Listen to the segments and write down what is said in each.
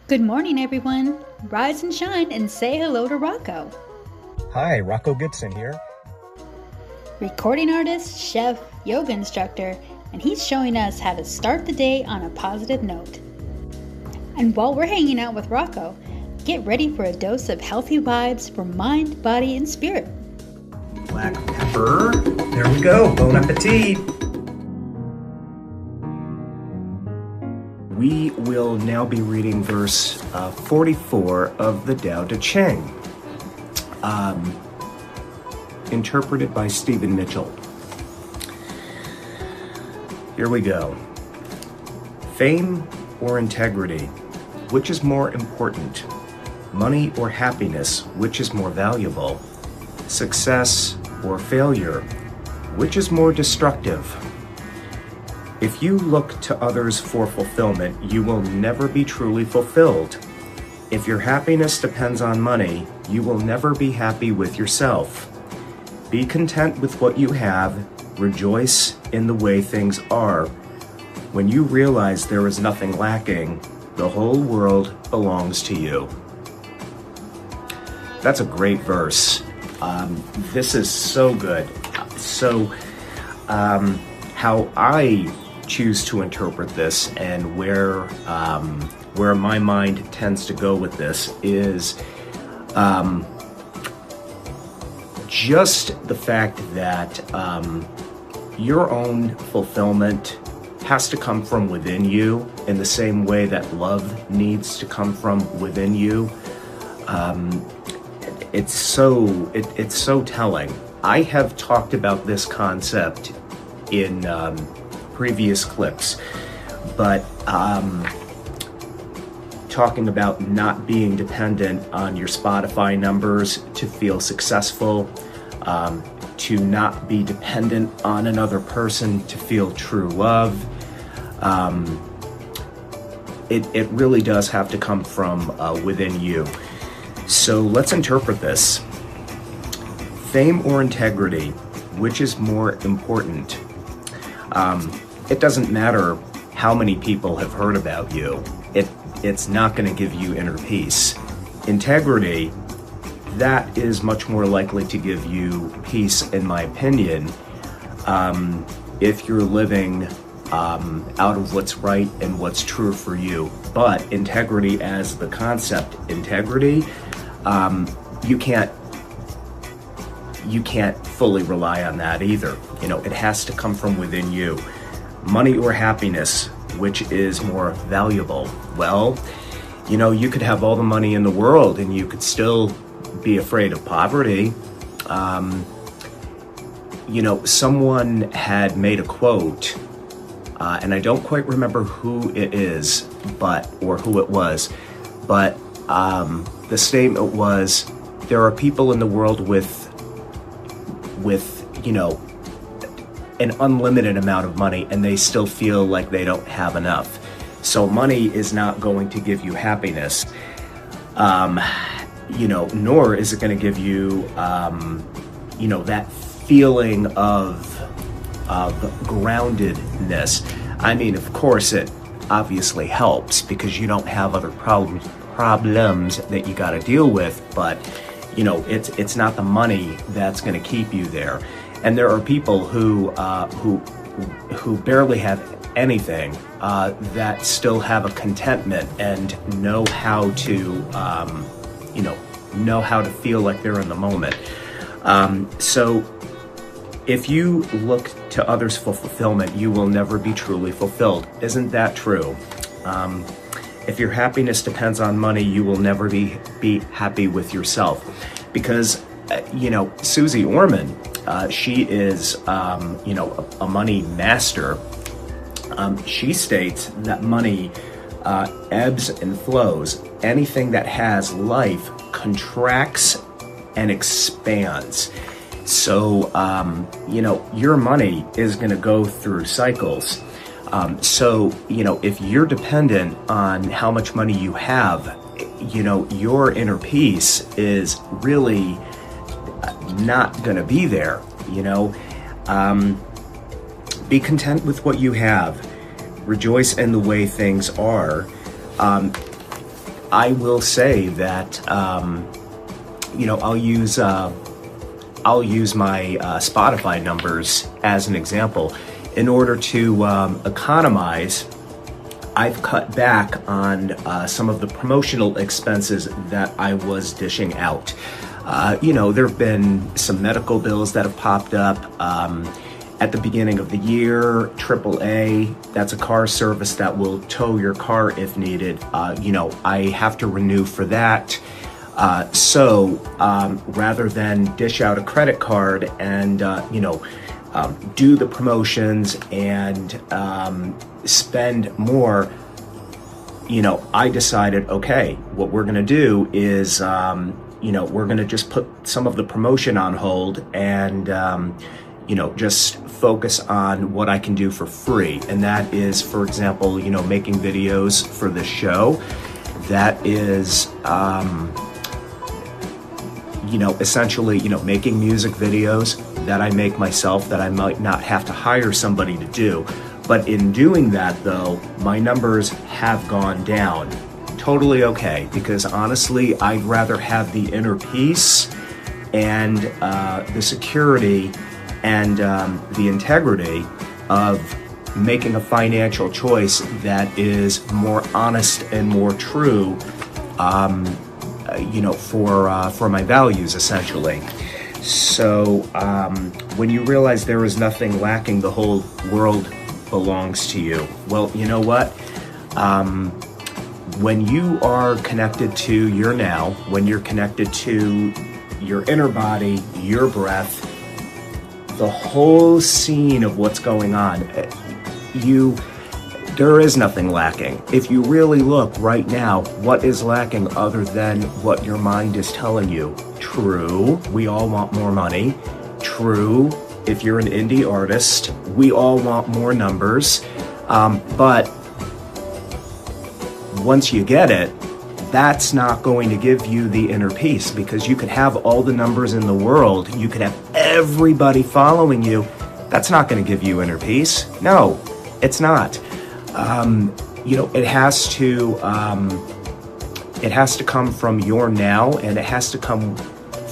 Good morning, everyone. Rise and shine and say hello to Rocco. Hi, Rocco Gibson here. Recording artist, chef, yoga instructor, and he's showing us how to start the day on a positive note. And while we're hanging out with Rocco, get ready for a dose of healthy vibes for mind, body, and spirit. Black pepper. There we go. Bon appetit. We will now be reading verse 44 of the Tao Te Ching, interpreted by Stephen Mitchell. Here we go. Fame or integrity, which is more important? Money or happiness, which is more valuable? Success or failure, which is more destructive? If you look to others for fulfillment, you will never be truly fulfilled. If your happiness depends on money, you will never be happy with yourself. Be content with what you have. Rejoice in the way things are. When you realize there is nothing lacking, the whole world belongs to you. That's a great verse. This is so good. So, how I choose to interpret this and where my mind tends to go with this is just the fact that your own fulfillment has to come from within you in the same way that love needs to come from within you. It's so telling. I have talked about this concept in previous clips, but talking about not being dependent on your Spotify numbers to feel successful, to not be dependent on another person to feel true love. It really does have to come from within you. So let's interpret this. Fame or integrity, which is more important? It doesn't matter how many people have heard about you. It's not going to give you inner peace. Integrity, that is much more likely to give you peace, in my opinion, if you're living out of what's right and what's true for you. But integrity as the concept, integrity, you can't fully rely on that either. You know, it has to come from within you. Money or happiness, which is more valuable? Well, you know, you could have all the money in the world and you could still be afraid of poverty. You know, someone had made a quote, and I don't quite remember who it is, or who it was, but the statement was, there are people in the world with, you know, an unlimited amount of money and they still feel like they don't have enough. So money is not going to give you happiness, you know, nor is it going to give you, you know, that feeling of groundedness. I mean, of course, it obviously helps because you don't have other problems that you got to deal with, but you know, it's not the money that's going to keep you there. And there are people who barely have anything that still have a contentment and know how to, you know how to feel like they're in the moment. So if you look to others for fulfillment, you will never be truly fulfilled. Isn't that true? If your happiness depends on money, you will never be happy with yourself. Because, you know, Susie Orman, she is, you know, a money master. She states that money ebbs and flows. Anything that has life contracts and expands. So, you know, your money is going to go through cycles. So, you know, if you're dependent on how much money you have, you know, your inner peace is really not going to be there, you know. Be content with what you have. Rejoice in the way things are. I will say that, I'll use my Spotify numbers as an example. In order to economize, I've cut back on some of the promotional expenses that I was dishing out. There have been some medical bills that have popped up. At the beginning of the year, AAA, that's a car service that will tow your car if needed. I have to renew for that. So rather than dish out a credit card and, do the promotions and spend more, I decided, okay, what we're going to do is, we're going to just put some of the promotion on hold and, just focus on what I can do for free. And that is, for example, making videos for this show. That is, essentially, making music videos that I make myself that I might not have to hire somebody to do. But in doing that, though, my numbers have gone down. Totally okay, because honestly, I'd rather have the inner peace and the security and the integrity of making a financial choice that is more honest and more true, for my values, essentially. So when you realize there is nothing lacking, the whole world belongs to you. Well, you know what? When you are connected to your now, when you're connected to your inner body, your breath, the whole scene of what's going on, there is nothing lacking. If you really look right now, what is lacking other than what your mind is telling you? True, we all want more money. True, if you're an indie artist, we all want more numbers. But once you get it, that's not going to give you the inner peace, because you could have all the numbers in the world, you could have everybody following you. That's not going to give you inner peace. No, it's not. It has to come from your now, and it has to come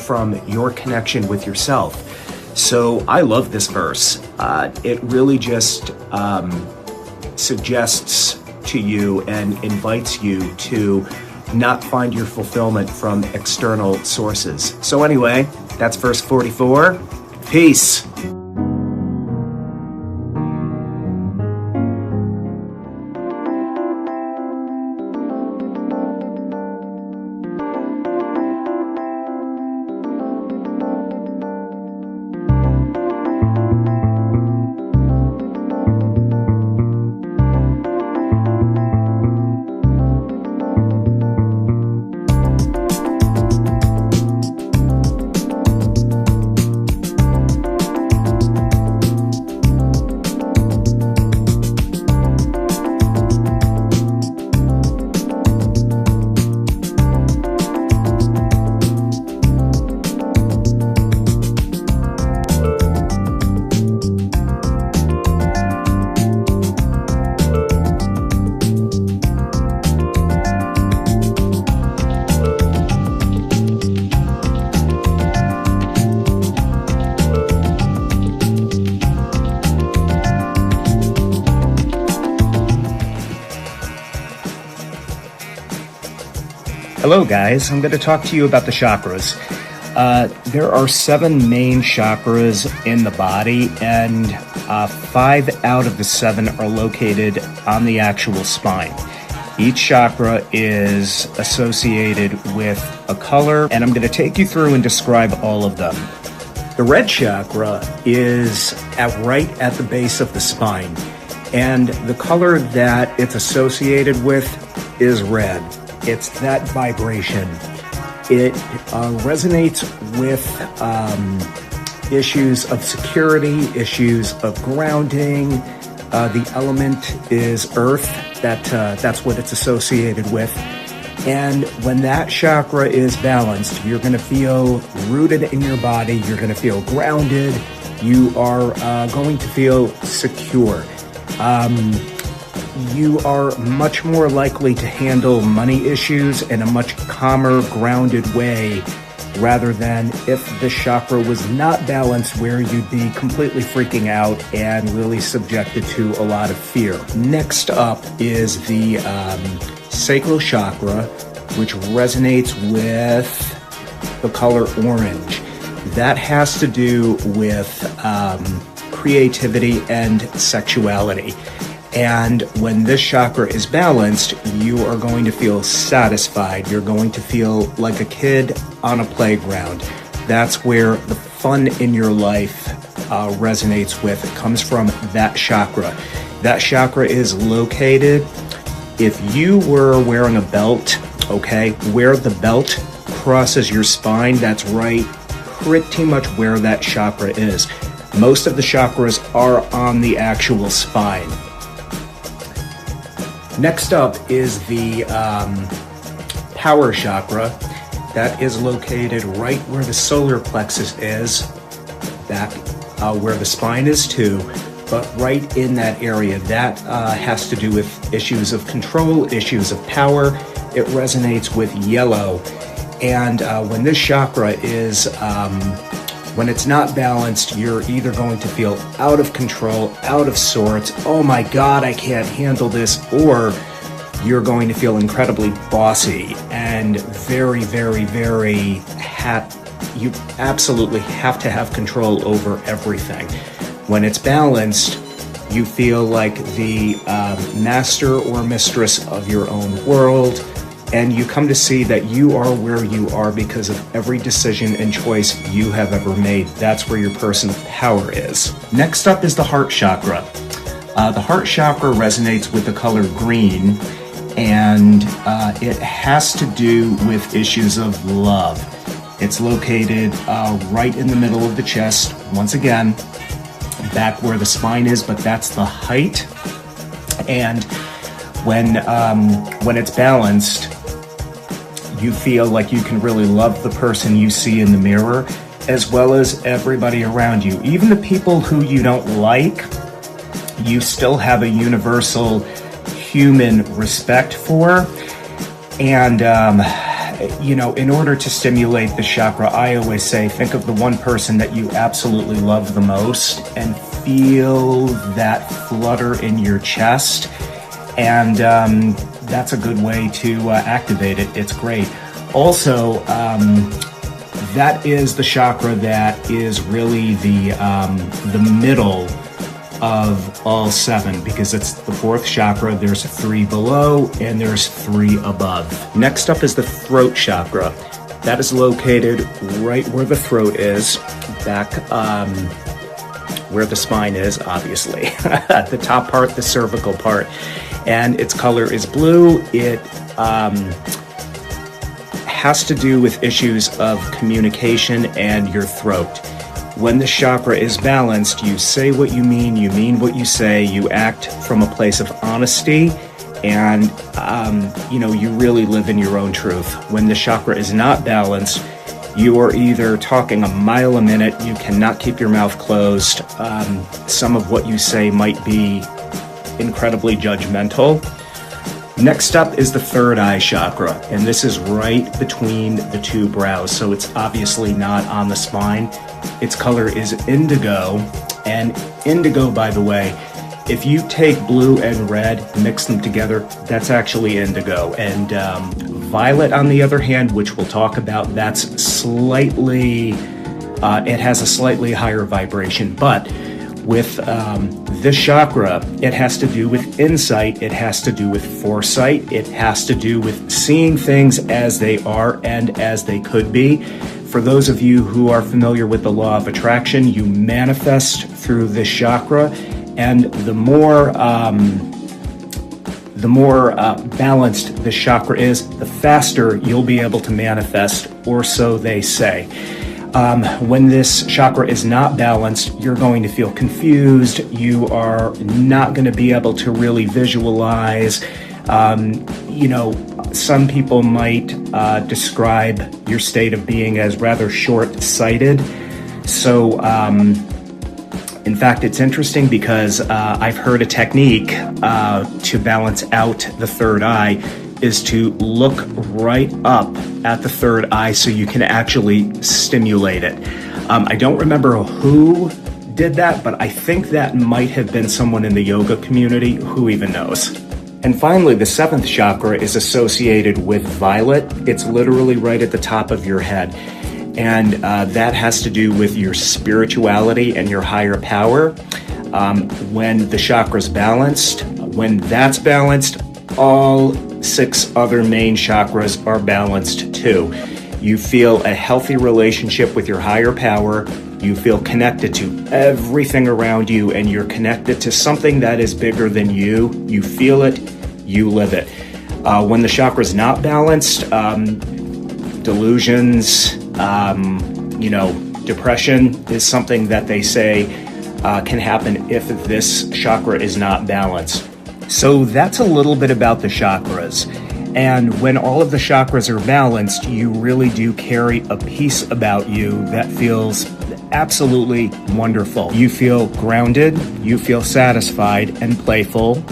from your connection with yourself. So I love this verse. It really just suggests to you and invites you to not find your fulfillment from external sources. So anyway, that's verse 44. Peace. Hello guys, I'm going to talk to you about the chakras. There are 7 main chakras in the body, and 5 out of the 7 are located on the actual spine. Each chakra is associated with a color, and I'm going to take you through and describe all of them. The red chakra is right at the base of the spine, and the color that it's associated with is red. It's that vibration. It resonates with issues of security, issues of grounding. The element is earth. That's what it's associated with. And when that chakra is balanced, you're going to feel rooted in your body. You're going to feel grounded. You are going to feel secure. you are much more likely to handle money issues in a much calmer, grounded way, rather than if the chakra was not balanced, where you'd be completely freaking out and really subjected to a lot of fear. Next up is the sacral chakra, which resonates with the color orange. That has to do with creativity and sexuality. And when this chakra is balanced, you are going to feel satisfied. You're going to feel like a kid on a playground. That's where the fun in your life resonates with. It comes from that chakra. That chakra is located, if you were wearing a belt, okay, where the belt crosses your spine, that's right, pretty much where that chakra is. Most of the chakras are on the actual spine. Next up is the power chakra. That is located right where the solar plexus is, back where the spine is too, but right in that area. That has to do with issues of control, issues of power. It resonates with yellow. And when this chakra is, when it's not balanced, you're either going to feel out of control, out of sorts, oh my God, I can't handle this, or you're going to feel incredibly bossy and very, very, very, you absolutely have to have control over everything. When it's balanced, you feel like the master or mistress of your own world, and you come to see that you are where you are because of every decision and choice you have ever made. That's where your personal power is. Next up is the heart chakra. The heart chakra resonates with the color green, and it has to do with issues of love. It's located right in the middle of the chest, once again, back where the spine is, but that's the height. And when it's balanced, you feel like you can really love the person you see in the mirror, as well as everybody around you. Even the people who you don't like, you still have a universal human respect for. And, you know, in order to stimulate the chakra, I always say, think of the one person that you absolutely love the most and feel that flutter in your chest. And that's a good way to activate it. It's great. Also, that is the chakra that is really the middle of all seven, because it's the fourth chakra. There's 3 below and there's 3 above. Next up is the throat chakra. That is located right where the throat is, back where the spine is, obviously. The top part, the cervical part. And its color is blue. It has to do with issues of communication and your throat. When the chakra is balanced, you say what you mean what you say, you act from a place of honesty, and you know, you really live in your own truth. When the chakra is not balanced, you are either talking a mile a minute, you cannot keep your mouth closed, some of what you say might be incredibly judgmental. Next up is the third eye chakra, and this is right between the 2 brows, so it's obviously not on the spine. Its color is indigo, and indigo, by the way, if you take blue and red, mix them together, that's actually indigo. And violet, on the other hand, which we'll talk about, that's slightly, it has a slightly higher vibration, but with this chakra, it has to do with insight, it has to do with foresight, it has to do with seeing things as they are and as they could be. For those of you who are familiar with the law of attraction, you manifest through this chakra, and the more balanced the chakra is, the faster you'll be able to manifest, or so they say. When this chakra is not balanced, you're going to feel confused. You are not going to be able to really visualize. You know, some people might describe your state of being as rather short-sighted. So In fact, it's interesting because I've heard a technique to balance out the third eye is to look right up at the third eye so you can actually stimulate it. I don't remember who did that, but I think that might have been someone in the yoga community. Who even knows? And finally, the seventh chakra is associated with violet. It's literally right at the top of your head. And that has to do with your spirituality and your higher power. When the chakra's balanced, when that's balanced, all 6 other main chakras are balanced too. You feel a healthy relationship with your higher power. You feel connected to everything around you, and you're connected to something that is bigger than you. You feel it, you live it. When the chakra's not balanced, delusions, depression is something that they say can happen if this chakra is not balanced. So that's a little bit about the chakras. And when all of the chakras are balanced, you really do carry a peace about you that feels absolutely wonderful. You feel grounded, you feel satisfied and playful,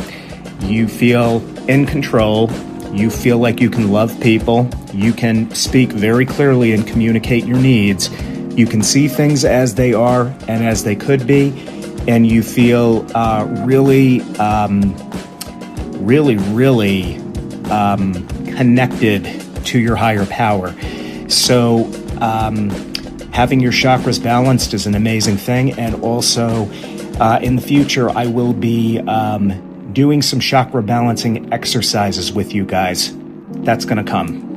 you feel in control, you feel like you can love people, you can speak very clearly and communicate your needs, you can see things as they are and as they could be, and you feel really connected to your higher power. So having your chakras balanced is an amazing thing. And also in the future, I will be doing some chakra balancing exercises with you guys. That's going to come.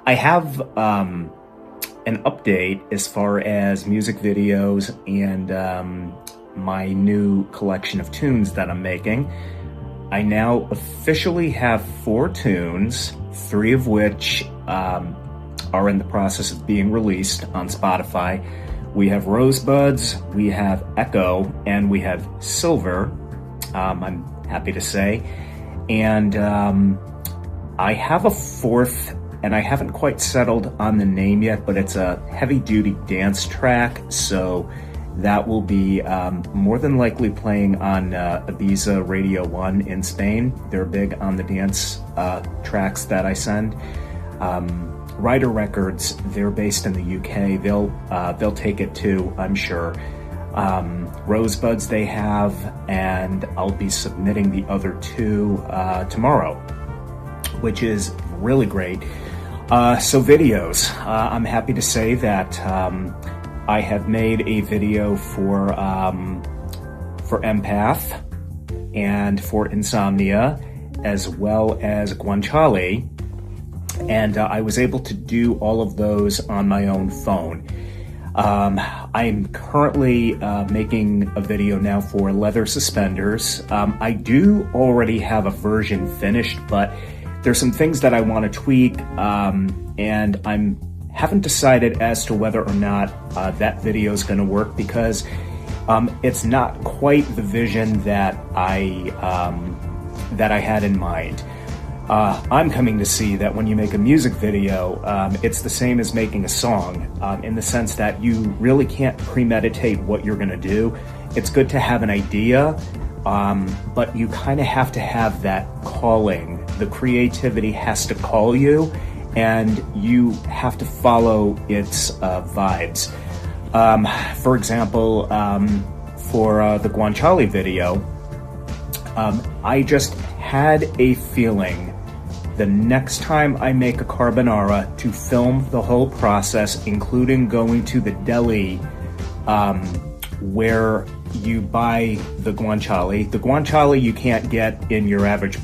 I have an update as far as music videos and my new collection of tunes that I'm making. I now officially have 4 tunes, 3 of which are in the process of being released on Spotify. We have Rosebuds, we have Echo, and we have Silver, I'm happy to say. And I have a 4th, and I haven't quite settled on the name yet, but it's a heavy-duty dance track, so that will be more than likely playing on Ibiza Radio 1 in Spain. They're big on the dance tracks that I send. Ryder Records, they're based in the UK. They'll take it too, I'm sure. Rosebuds they have, and I'll be submitting the other 2 tomorrow, which is really great. So videos, I'm happy to say that I have made a video for Empath and for Insomnia, as well as Guanciale, and I was able to do all of those on my own phone. I'm currently making a video now for Leather Suspenders. I do already have a version finished, but there's some things that I want to tweak, and haven't decided as to whether or not that video is going to work, because it's not quite the vision that I had in mind. I'm coming to see that when you make a music video, it's the same as making a song, in the sense that you really can't premeditate what you're going to do. It's good to have an idea, but you kind of have to have that calling. The creativity has to call you, and you have to follow its vibes. For example, for the Guanciale video, I just had a feeling the next time I make a carbonara to film the whole process, including going to the deli where you buy the guanciale. The guanciale you can't get in your average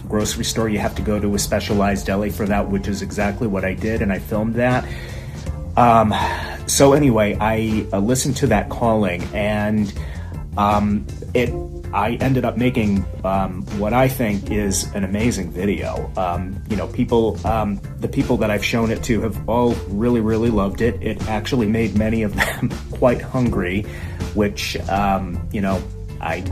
grocery store. You have to go to a specialized deli for that, which is exactly what I did, and I filmed that. So anyway, I listened to that calling, and I ended up making what I think is an amazing video. The people that I've shown it to have all really, really loved it. It actually made many of them quite hungry, which, I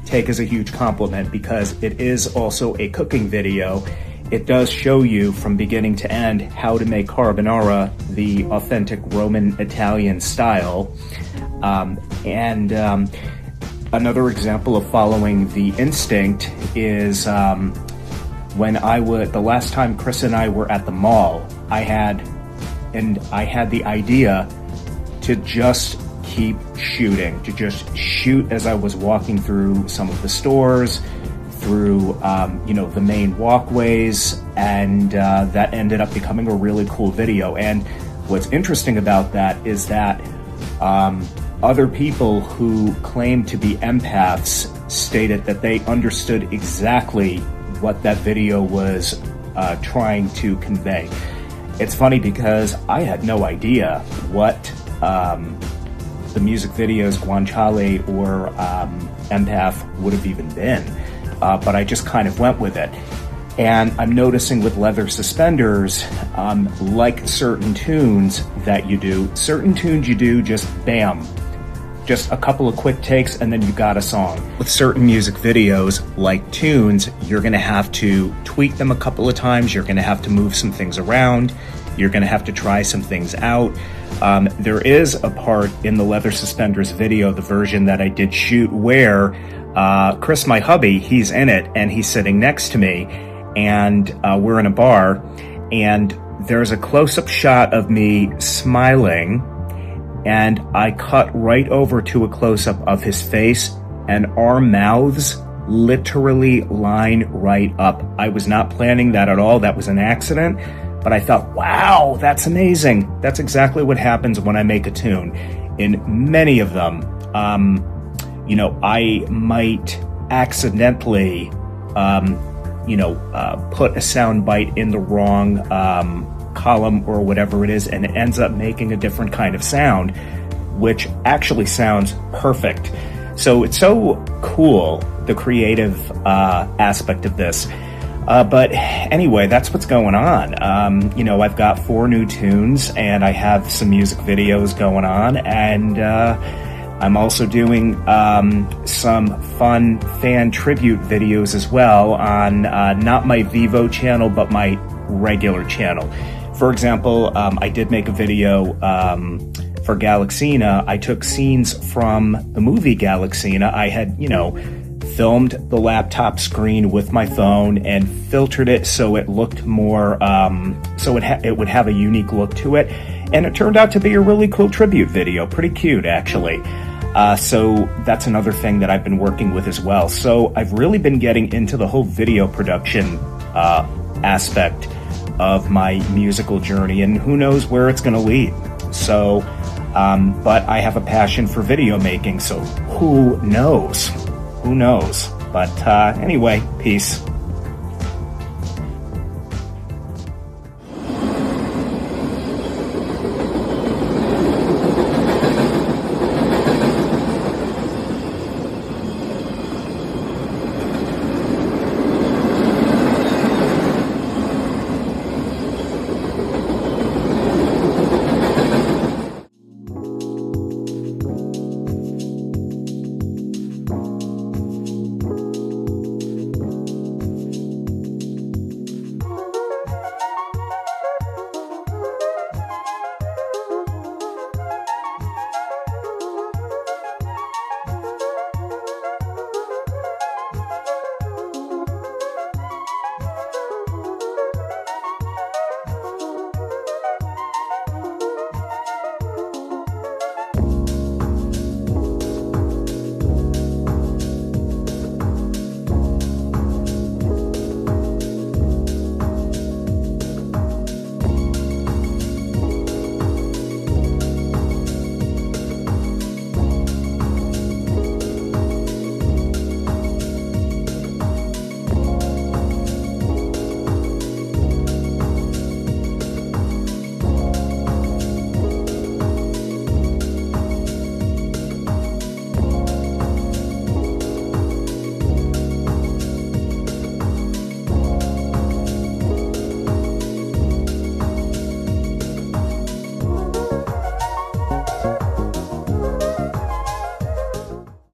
take as a huge compliment, because it is also a cooking video. It does show you from beginning to end how to make carbonara the authentic Roman Italian style. Another example of following the instinct is when the last time Chris and I were at the mall, I had the idea to just keep shooting, to just shoot as I was walking through some of the stores, through the main walkways, and that ended up becoming a really cool video. And what's interesting about that is that other people who claim to be empaths stated that they understood exactly what that video was trying to convey. It's funny because I had no idea what the music videos Guanciale or Empath would have even been, but I just kind of went with it. And I'm noticing with Leather Suspenders, like certain tunes that you do, just bam, just a couple of quick takes and then you got a song. With certain music videos, like tunes, you're gonna have to tweak them a couple of times, you're gonna have to move some things around, you're gonna have to try some things out. There is a part in the Leather Suspenders video, the version that I did shoot, where Chris, my hubby, he's in it and he's sitting next to me, and we're in a bar, and there's a close-up shot of me smiling, and I cut right over to a close-up of his face, and our mouths literally line right up. I was not planning that at all. That was an accident, but I thought, wow, that's amazing. That's exactly what happens when I make a tune. In many of them, I might accidentally, put a sound bite in the wrong column or whatever it is, and it ends up making a different kind of sound, which actually sounds perfect. So it's so cool, the creative aspect of this. But anyway, that's what's going on. You know, I've got 4 new tunes, and I have some music videos going on, and I'm also doing some fun fan tribute videos as well on not my Vivo channel, but my regular channel. For example, I did make a video for Galaxina. I took scenes from the movie Galaxina. I had, you know, filmed the laptop screen with my phone and filtered it so it looked more, so it would have a unique look to it. And it turned out to be a really cool tribute video. Pretty cute, actually. So that's another thing that I've been working with as well. So I've really been getting into the whole video production aspect of my musical journey, and who knows where it's going to lead. So, but I have a passion for video making, so who knows? Who knows? But anyway, peace.